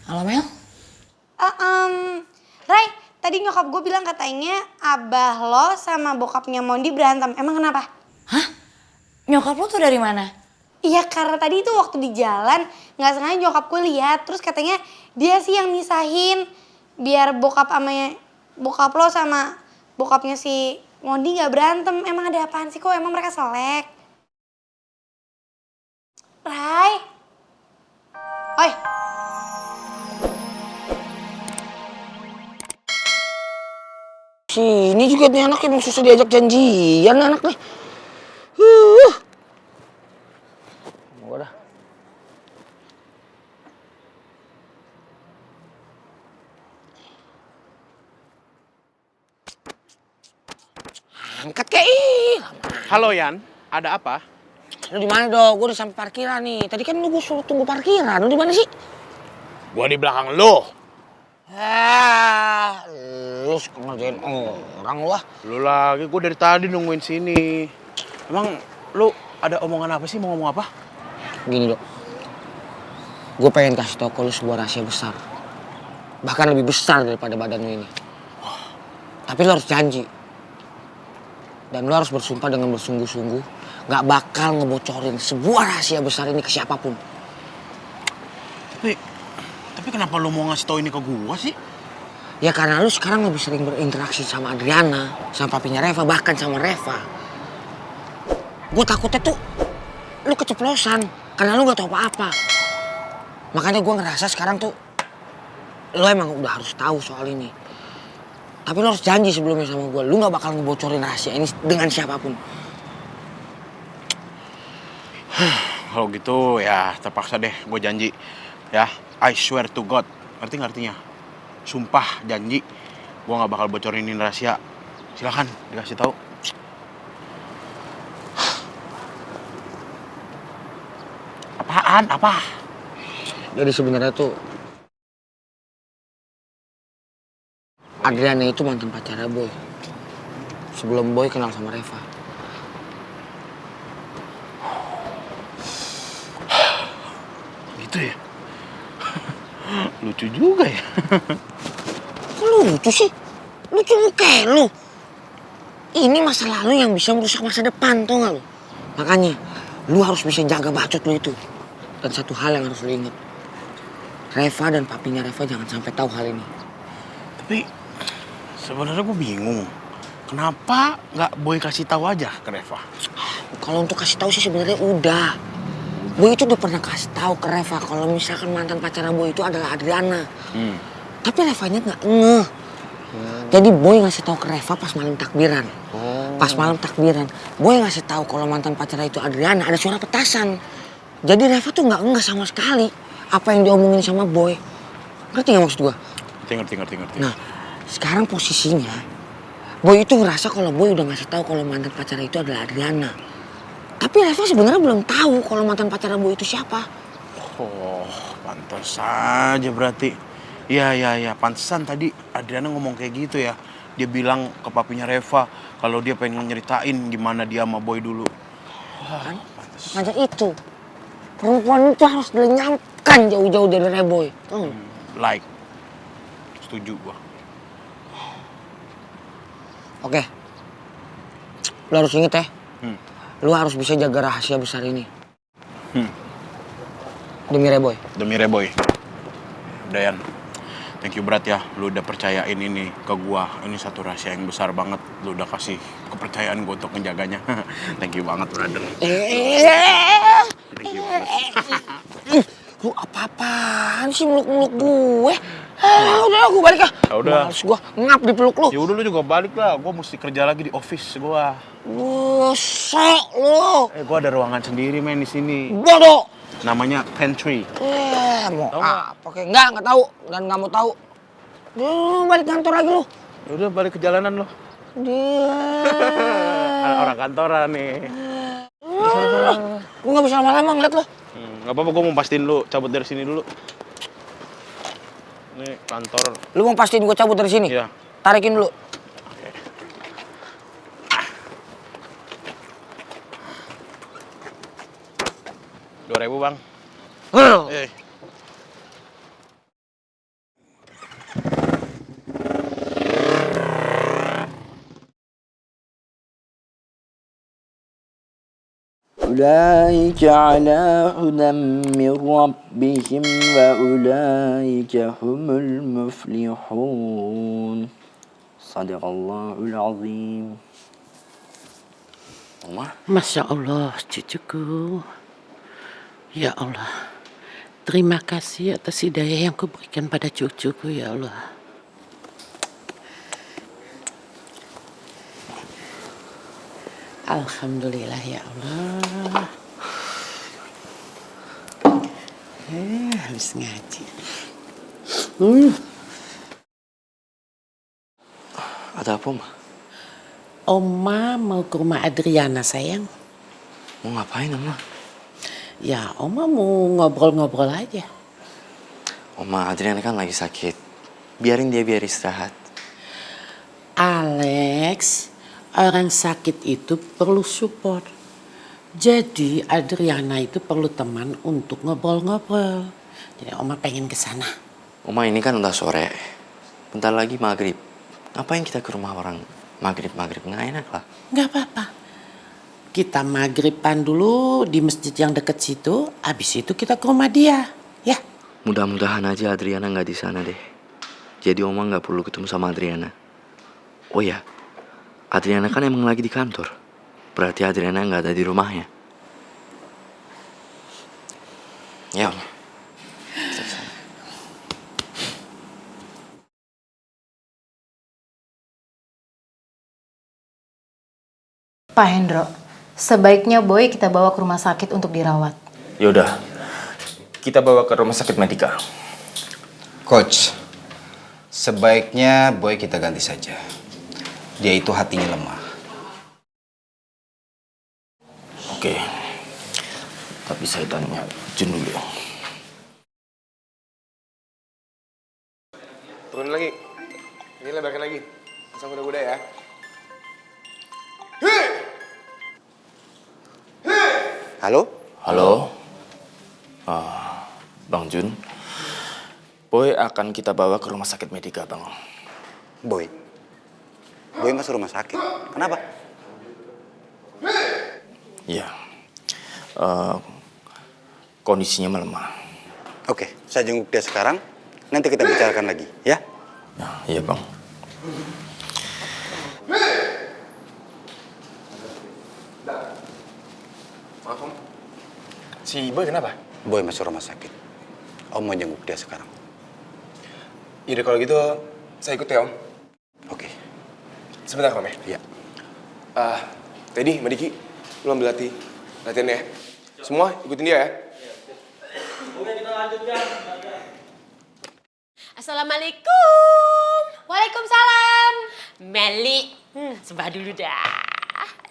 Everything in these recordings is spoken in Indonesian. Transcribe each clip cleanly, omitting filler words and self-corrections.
Halo Mel? Ray, tadi nyokap gue bilang katanya abah lo sama bokapnya Mondi berantem. Emang kenapa? Hah? Nyokap lo tuh dari mana? Iya, karena tadi itu waktu di jalan nggak sengaja nyokap gue lihat, terus katanya dia sih yang misahin biar bokap lo sama bokapnya si Mondi nggak berantem. Emang ada apaan sih kok? Emang mereka selek? Ray, oi. Ini juga nih anak emang susah diajak janjian anak nih. Gua dah. Angkat kei. Halo Yan, ada apa? Lu di mana dong? Gua udah sampai parkiran nih. Tadi kan lu gua suruh tunggu parkiran. Lu di mana sih? Gua di belakang lo. Lu suka ngerjain orang lu ah. Lu lagi, gua dari tadi nungguin sini. Emang lu ada omongan apa sih? Mau ngomong apa? Gini dok. Gue pengen kasih tau ke lu sebuah rahasia besar. Bahkan lebih besar daripada badan lu ini. Tapi lu harus janji. Dan lu harus bersumpah dengan bersungguh-sungguh gak bakal ngebocorin sebuah rahasia besar ini ke siapapun. Tapi kenapa lu mau ngasih tau ini ke gua sih? Ya karena lu sekarang lebih sering berinteraksi sama Adriana, sama papinya Reva, bahkan sama Reva. Gue takutnya tuh lu keceplosan karena lu gak tahu apa-apa. Makanya gue ngerasa sekarang tuh lu emang udah harus tahu soal ini. Tapi lu harus janji sebelumnya sama gue, lu gak bakal ngebocorin rahasia ini dengan siapapun. Kalau gitu ya terpaksa deh, gue janji. Ya, I swear to God. Ngerti nggak artinya? Sumpah, janji. Gue gak bakal bocorinin rahasia. Silakan dikasih tahu. Apaan? Apa? Jadi sebenarnya tuh Adriana itu mantan pacarnya Boy. Sebelum Boy kenal sama Reva. Gitu ya? Lucu juga ya? Kok lucu sih? Lucu kayak lu. Ini masa lalu yang bisa merusak masa depan, tau gak lu? Makanya, lu harus bisa jaga bacot lu itu. Dan satu hal yang harus lu inget. Reva dan papinya Reva jangan sampai tahu hal ini. Tapi sebenarnya gue bingung. Kenapa nggak Boy kasih tahu aja ke Reva? Kalau untuk kasih tahu sih sebenarnya udah. Boy itu udah pernah kasih tahu ke Reva kalau misalkan mantan pacarnya Boy itu adalah Adriana. Tapi Revanya nggak ngeh. Jadi Boy ngasih tahu ke Reva pas malam takbiran. Pas malam takbiran, Boy ngasih tahu kalau mantan pacarnya itu Adriana, ada suara petasan. Jadi Reva tuh nggak ngeh sama sekali apa yang diomongin sama Boy. Ngerti nggak maksud gua? Ngerti. Nah, sekarang posisinya Boy itu ngerasa kalau Boy udah ngasih tahu kalau mantan pacarnya itu adalah Adriana. Tapi Reva sebenarnya belum tahu kalau mantan pacarnya Boy itu siapa. Oh, pantas saja berarti. Iya, pantesan tadi Adriana ngomong kayak gitu ya. Dia bilang ke papinya Reva kalau dia pengen nyeritain gimana dia sama Boy dulu. Kan? Makanya itu. Perempuan itu harus dilenyapkan jauh-jauh dari Reboy. Like. Setuju gua. Oke. Lu harus inget ya. Lu harus bisa jaga rahasia besar ini. Demi Reboy. Demi Reboy. Dayan, thank you berat ya. Lu udah percayain ini ke gua. Ini satu rahasia yang besar banget. Lu udah kasih kepercayaan gua untuk menjaganya. Thank you banget, brother. Thank you banget. Lu apa-apaan sih meluk-meluk gue? Udah gue balik ah. Udah. Males gue ngap dipeluk lu. Ya udah lu juga balik lah. Gua mesti kerja lagi di office gua. Sok lu. Gua ada ruangan sendiri main di sini. Bodoh. Namanya pantry. Mau Tahu apa? Oke, enggak tahu dan nggak mau tahu. Lu balik kantor lagi lu. Ya udah balik ke jalanan lo. Dia. Orang kantoran nih. Gue nggak bisa lama-lama ngeliat lo. Nggak apa-apa, gue mau pastiin lu cabut dari sini dulu. Ini kantor. Lu mau pastiin gue cabut dari sini? Iya. Tarikin dulu. Oke. 2.000 bang. Hah. Eh. أولئك على هدى من ربهم وأولئك هم المفلحون. صدق الله العظيم. Oma, Masya Allah, cucuku. Ya Allah, terima kasih atas hidayah yang kau berikan pada cucuku, ya Allah. Alhamdulillah, ya Allah. Habis ngaji. ada apa, Ma? Oma mau ke rumah Adriana, sayang. Mau ngapain, Oma? Ya, Oma mau ngobrol-ngobrol aja. Oma, Adriana kan lagi sakit. Biarin dia biar istirahat. Alex, orang sakit itu perlu support. Jadi Adriana itu perlu teman untuk ngobrol-ngobrol. Jadi Oma pengen ke sana. Oma, ini kan udah sore. Bentar lagi maghrib. Ngapain kita ke rumah orang maghrib-maghrib? Nggak enak lah. Nggak apa-apa. Kita maghriban dulu di masjid yang deket situ. Abis itu kita ke rumah dia. Ya. Mudah-mudahan aja Adriana nggak di sana deh. Jadi Oma nggak perlu ketemu sama Adriana. Oh ya, Adriana kan emang lagi di kantor. Berarti Adriana nggak ada di rumahnya. Ya, Oma. Pak Hendro, sebaiknya Boy kita bawa ke rumah sakit untuk dirawat. Yaudah, kita bawa ke rumah sakit Medika. Coach, sebaiknya Boy kita ganti saja. Dia itu hatinya lemah. Oke, tapi saya tanya Jun dulu. Turun lagi. Ini lebarkan lagi. Pasang kuda-kuda ya. Halo? Halo, Bang Jun. Boy akan kita bawa ke rumah sakit Medika, Bang. Boy? Boy masuk rumah sakit. Kenapa? Iya, kondisinya melemah. Oke, saya jenguk dia sekarang. Nanti kita bicarakan lagi, ya? Nah, iya, Bang. Maaf, Om. Si Boy kenapa? Boy masuk rumah sakit. Om mau jenguk dia sekarang. Yaudah kalau gitu, saya ikut ya, Om. Oke. Sebentar, Om ya. Iya. Teddy, Mbak Diki, lu ambil latihan ya. Semua ikutin dia ya. Assalamualaikum. Waalaikumsalam. Meli, sembah dulu dah.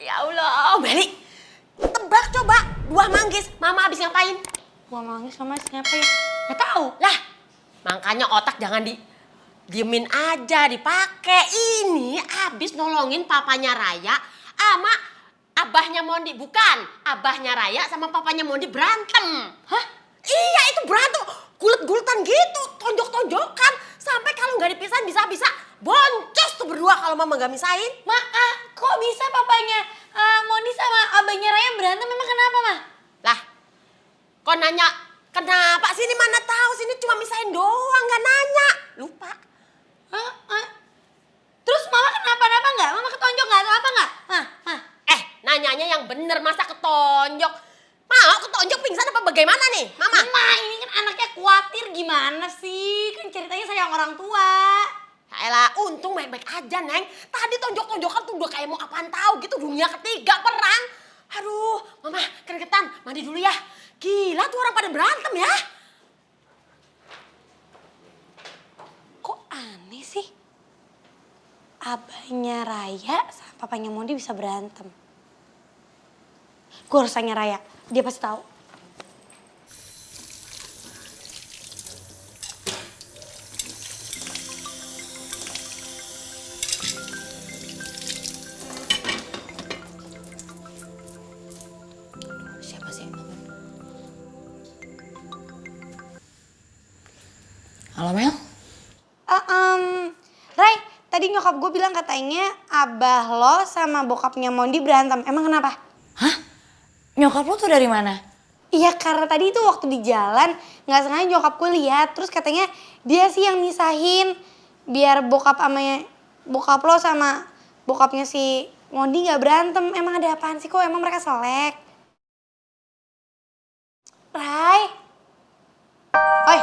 Ya Allah, Meli. Tebak coba, buah manggis. Mama habis ngapain? Buah manggis sama ngapain? Nggak tahu. Lah, makanya otak jangan diemin aja, dipakai. Ini habis nolongin papanya Raya sama abahnya Mondi. Bukan, abahnya Raya sama papanya Mondi berantem. Hah? Iya, itu berantem. Gulet-guletan gitu, tonjok-tonjokan. Sampai kalau nggak dipisahin bisa-bisa boncos tuh berdua kalau mama nggak misahin. Kok bisa papanya Mondi sama abangnya Raya berantem? Memang kenapa, Ma? Lah, kok nanya kenapa sih? Ini mana tahu, sini cuma misahin doang, nggak nanya. Lupa. Terus Mama kenapa-napa nggak? Mama ketonjok nggak atau apa nggak? Nanyanya yang bener, masa ketonjok? Mau ketonjok pingsan apa bagaimana nih, Mama? Mama, ini kan anaknya khawatir gimana sih? Kan ceritanya sayang orang tua. Yaelah, untung baik-baik aja, Neng. Tadi tonjok-tonjokan tuh udah kayak mau apaan tahu gitu, dunia ketiga, perang. Aduh, Mama keringetan, mandi dulu ya. Gila tuh orang pada berantem ya. Kok aneh sih? Abahnya Raya sama papanya Mondi bisa berantem. Gue harus tanya Raya, dia pasti tahu. Siapa sih yang nelfon? Halo Mel? Ray, tadi nyokap gue bilang katanya abah lo sama bokapnya Mondi berantem. Emang kenapa? Hah? Nyokap lo tuh dari mana? Iya karena tadi itu waktu di jalan nggak sengaja nyokapku lihat terus katanya dia sih yang misahin biar bokap lo sama bokapnya si Mondi nggak berantem. Emang ada apaan sih kok? Emang mereka selek? Rai, oi,